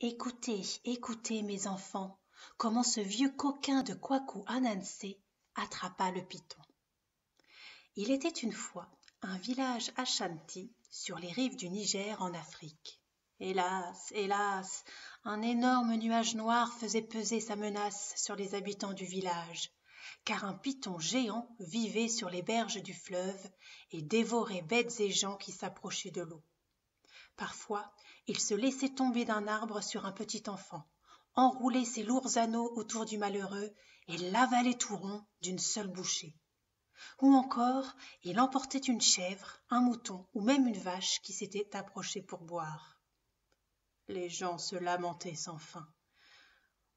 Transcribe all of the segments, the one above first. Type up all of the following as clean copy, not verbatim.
Écoutez, écoutez, mes enfants, comment ce vieux coquin de Kwaku Ananse attrapa le python. Il était une fois un village Ashanti sur les rives du Niger en Afrique. Hélas, hélas, un énorme nuage noir faisait peser sa menace sur les habitants du village, car un python géant vivait sur les berges du fleuve et dévorait bêtes et gens qui s'approchaient de l'eau. Parfois, il se laissait tomber d'un arbre sur un petit enfant, enroulait ses lourds anneaux autour du malheureux et l'avalait tout rond d'une seule bouchée. Ou encore, il emportait une chèvre, un mouton ou même une vache qui s'était approchée pour boire. Les gens se lamentaient sans fin.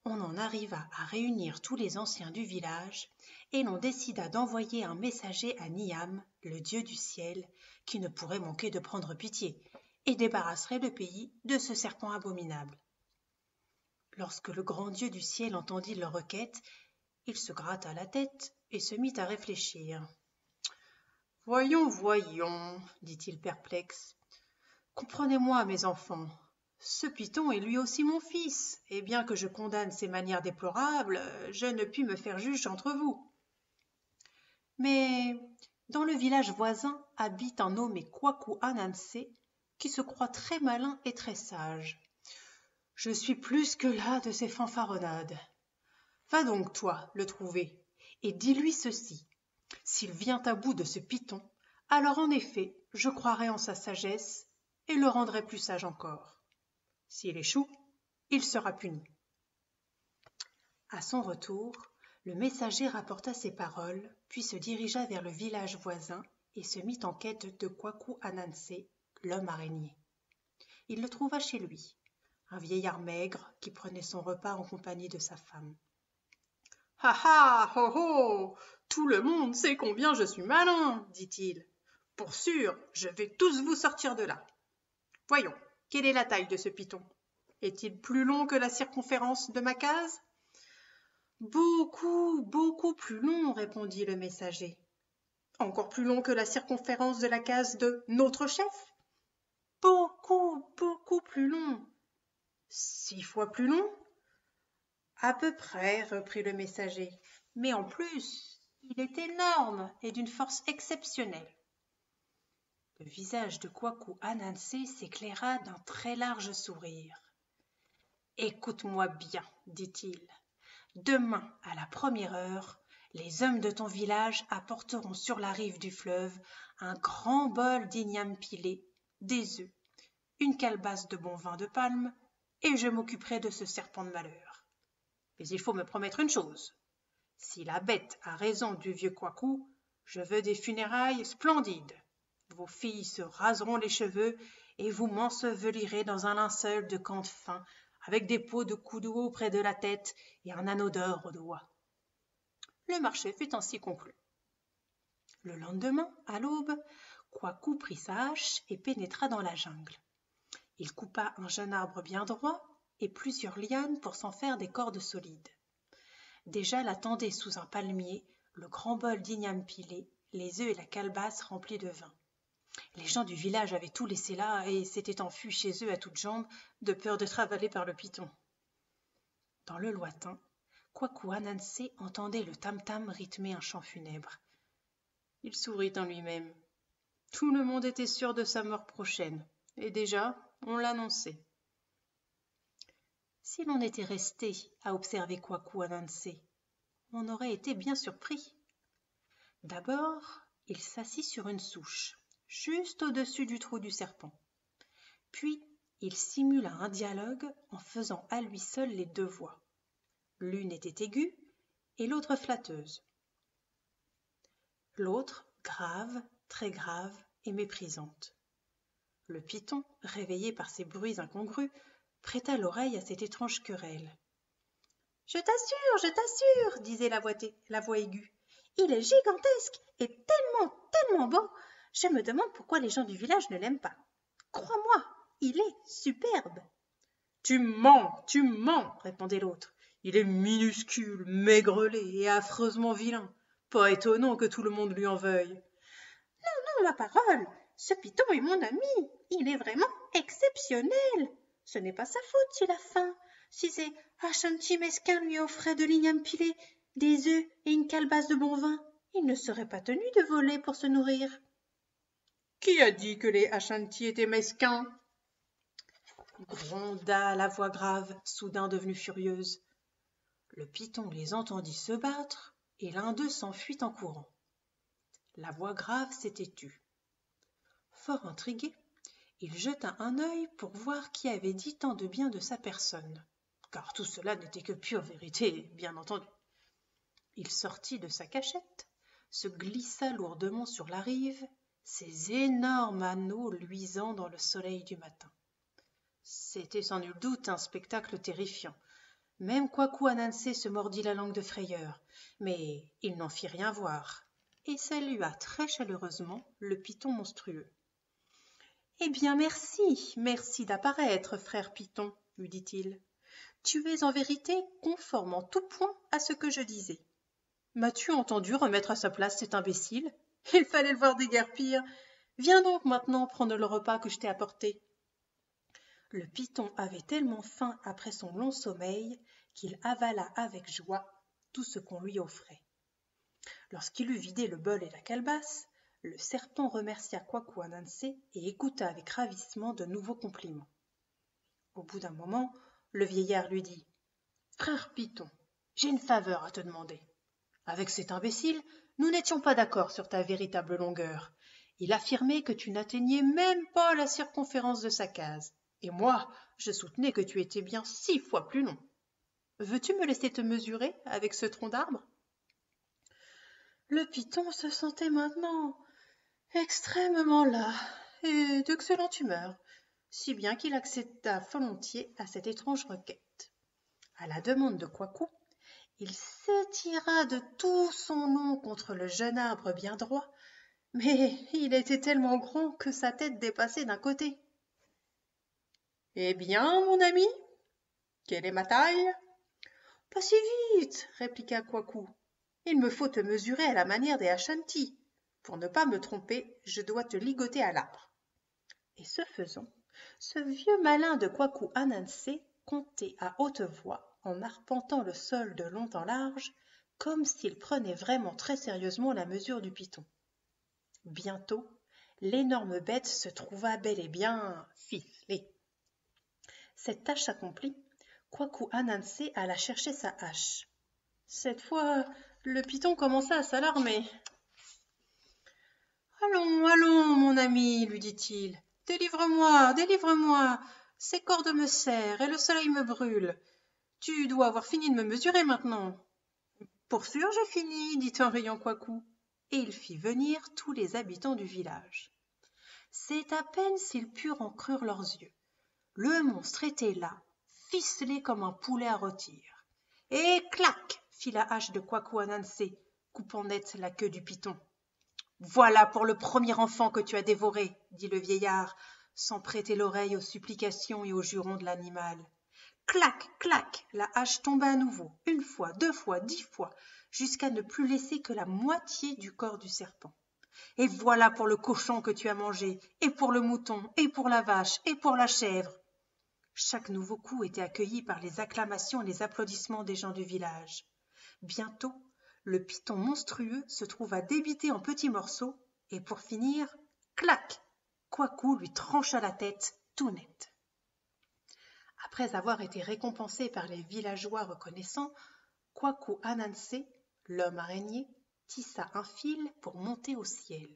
On en arriva à réunir tous les anciens du village et l'on décida d'envoyer un messager à Niam, le dieu du ciel, qui ne pourrait manquer de prendre pitié et débarrasserait le pays de ce serpent abominable. Lorsque le grand dieu du ciel entendit leur requête, il se gratta la tête et se mit à réfléchir. « Voyons, voyons, dit-il perplexe. Comprenez-moi, mes enfants, ce python est lui aussi mon fils, et bien que je condamne ses manières déplorables, je ne puis me faire juge entre vous. Mais dans le village voisin habite un nommé Kwaku Ananse, qui se croit très malin et très sage. Je suis plus que las de ces fanfaronnades. Va donc, toi, le trouver, et dis-lui ceci. S'il vient à bout de ce python, alors en effet, je croirai en sa sagesse et le rendrai plus sage encore. S'il échoue, il sera puni. » À son retour, le messager rapporta ces paroles, puis se dirigea vers le village voisin et se mit en quête de Kwaku Ananse, l'homme araignée. Il le trouva chez lui, un vieillard maigre qui prenait son repas en compagnie de sa femme. « Ha ha, ho ho, tout le monde sait combien je suis malin, dit-il. Pour sûr, je vais tous vous sortir de là. Voyons, quelle est la taille de ce python? Est-il plus long que la circonférence de ma case? Beaucoup, beaucoup plus long, répondit le messager. Encore plus long que la circonférence de la case de notre chef? Beaucoup, beaucoup plus long. 6 fois plus long? À peu près, reprit le messager. Mais en plus, il est énorme et d'une force exceptionnelle. Le visage de Kwaku Ananse s'éclaira d'un très large sourire. « Écoute-moi bien, dit-il. Demain, à la première heure, les hommes de ton village apporteront sur la rive du fleuve un grand bol d'igname pilé, des œufs, une calebasse de bon vin de palme, et je m'occuperai de ce serpent de malheur. Mais il faut me promettre une chose. Si la bête a raison du vieux Kwaku, je veux des funérailles splendides. Vos filles se raseront les cheveux et vous m'ensevelirez dans un linceul de cante fin, avec des pots de coudeau près de la tête et un anneau d'or au doigt. » Le marché fut ainsi conclu. Le lendemain, à l'aube, Kwaku prit sa hache et pénétra dans la jungle. Il coupa un jeune arbre bien droit et plusieurs lianes pour s'en faire des cordes solides. Déjà l'attendait sous un palmier le grand bol d'igname pilé, les œufs et la calebasse remplis de vin. Les gens du village avaient tout laissé là et s'étaient enfuis chez eux à toutes jambes, de peur d'être avalés par le python. Dans le lointain, Kwaku Ananse entendait le tam-tam rythmer un chant funèbre. Il sourit en lui-même. Tout le monde était sûr de sa mort prochaine, et déjà, on l'annonçait. Si l'on était resté à observer Kwaku Ananse, on aurait été bien surpris. D'abord, il s'assit sur une souche, juste au-dessus du trou du serpent. Puis, il simula un dialogue en faisant à lui seul les deux voix. L'une était aiguë et l'autre flatteuse. L'autre grave, très grave et méprisante. Le python, réveillé par ces bruits incongrus, prêta l'oreille à cette étrange querelle. « Je t'assure, disait la voix aiguë. Il est gigantesque et tellement, tellement beau. Je me demande pourquoi les gens du village ne l'aiment pas. Crois-moi, il est superbe. »« Tu mens, répondait l'autre. Il est minuscule, maigrelet et affreusement vilain. Pas étonnant que tout le monde lui en veuille. »« Non, ma parole, ce python est mon ami. Il est vraiment exceptionnel. Ce n'est pas sa faute s'il a faim. Si c'est Ashanti mesquin lui offrait de l'igname pilé, des œufs et une calebasse de bon vin, il ne serait pas tenu de voler pour se nourrir. Qui a dit que les Ashanti étaient mesquins? Gronda la voix grave, soudain devenue furieuse. Le python les entendit se battre, et l'un d'eux s'enfuit en courant. La voix grave s'était tue. Fort intrigué, il jeta un œil pour voir qui avait dit tant de bien de sa personne, car tout cela n'était que pure vérité, bien entendu. Il sortit de sa cachette, se glissa lourdement sur la rive, ses énormes anneaux luisant dans le soleil du matin. C'était sans nul doute un spectacle terrifiant. Même Kwaku Anansé se mordit la langue de frayeur, mais il n'en fit rien voir, et salua très chaleureusement le python monstrueux. « Eh bien, merci d'apparaître, frère python, lui dit-il. Tu es en vérité conforme en tout point à ce que je disais. M'as-tu entendu remettre à sa place cet imbécile? Il fallait le voir déguerpir. Viens donc maintenant prendre le repas que je t'ai apporté. » Le python avait tellement faim après son long sommeil qu'il avala avec joie tout ce qu'on lui offrait. Lorsqu'il eut vidé le bol et la calebasse, le serpent remercia Kwaku Anansé et écouta avec ravissement de nouveaux compliments. Au bout d'un moment, le vieillard lui dit « Frère python, j'ai une faveur à te demander. Avec cet imbécile, nous n'étions pas d'accord sur ta véritable longueur. Il affirmait que tu n'atteignais même pas la circonférence de sa case. Et moi, je soutenais que tu étais bien 6 fois plus long. Veux-tu me laisser te mesurer avec ce tronc d'arbre? » Le python se sentait maintenant extrêmement las et d'excellente humeur, si bien qu'il accepta volontiers à cette étrange requête. À la demande de Kwaku, il s'étira de tout son long contre le jeune arbre bien droit, mais il était tellement grand que sa tête dépassait d'un côté. « Eh bien, mon ami, quelle est ma taille? »« Pas si vite, répliqua Kwaku. Il me faut te mesurer à la manière des Ashanti. Pour ne pas me tromper, je dois te ligoter à l'arbre. » Et ce faisant, ce vieux malin de Kwaku Anansé comptait à haute voix, en arpentant le sol de long en large, comme s'il prenait vraiment très sérieusement la mesure du python. Bientôt, l'énorme bête se trouva bel et bien ficelée. Cette tâche accomplie, Kwaku Anansé alla chercher sa hache. Cette fois, le python commença à s'alarmer. « Allons, mon ami, lui dit-il, délivre-moi, ces cordes me serrent et le soleil me brûle. Tu dois avoir fini de me mesurer maintenant. »« Pour sûr, j'ai fini, dit en riant Kwaku, et il fit venir tous les habitants du village. C'est à peine s'ils purent en croire leurs yeux. Le monstre était là, ficelé comme un poulet à rôtir. Et clac, fit la hache de Kwaku Anansé, coupant net la queue du python. « Voilà pour le premier enfant que tu as dévoré, dit le vieillard, sans prêter l'oreille aux supplications et aux jurons de l'animal. Clac, clac, la hache tomba à nouveau, 1 fois, 2 fois, 10 fois, jusqu'à ne plus laisser que la moitié du corps du serpent. Et voilà pour le cochon que tu as mangé, et pour le mouton, et pour la vache, et pour la chèvre. » Chaque nouveau coup était accueilli par les acclamations et les applaudissements des gens du village. Bientôt, le python monstrueux se trouva débité en petits morceaux, et pour finir, clac, Kwaku lui trancha la tête tout net. Après avoir été récompensé par les villageois reconnaissants, Kwaku Anansé, l'homme araignée, tissa un fil pour monter au ciel.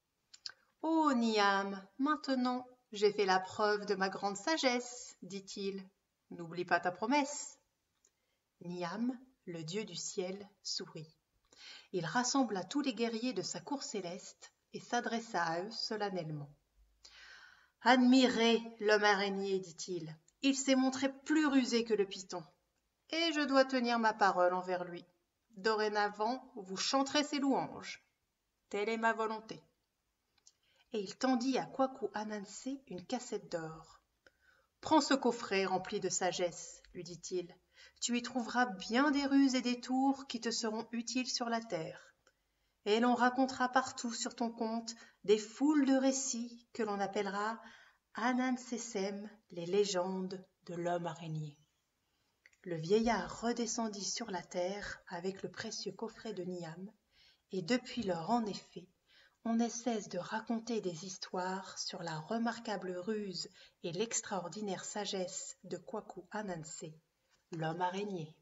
« Oh, Niam, maintenant, j'ai fait la preuve de ma grande sagesse, dit-il. N'oublie pas ta promesse. » Niam, le dieu du ciel, sourit. Il rassembla tous les guerriers de sa cour céleste et s'adressa à eux solennellement. « Admirez l'homme araignée, dit-il. Il s'est montré plus rusé que le python, et je dois tenir ma parole envers lui. Dorénavant, vous chanterez ses louanges. Telle est ma volonté. » Et il tendit à Kwaku Anansé une cassette d'or. « Prends ce coffret rempli de sagesse, lui dit-il. Tu y trouveras bien des ruses et des tours qui te seront utiles sur la terre. Et l'on racontera partout sur ton compte des foules de récits que l'on appellera Anansi sème les légendes de l'homme araignée. Le vieillard redescendit sur la terre avec le précieux coffret de Niam, et depuis lors, en effet, on ne cesse de raconter des histoires sur la remarquable ruse et l'extraordinaire sagesse de Kwaku Anansi, l'homme araignée.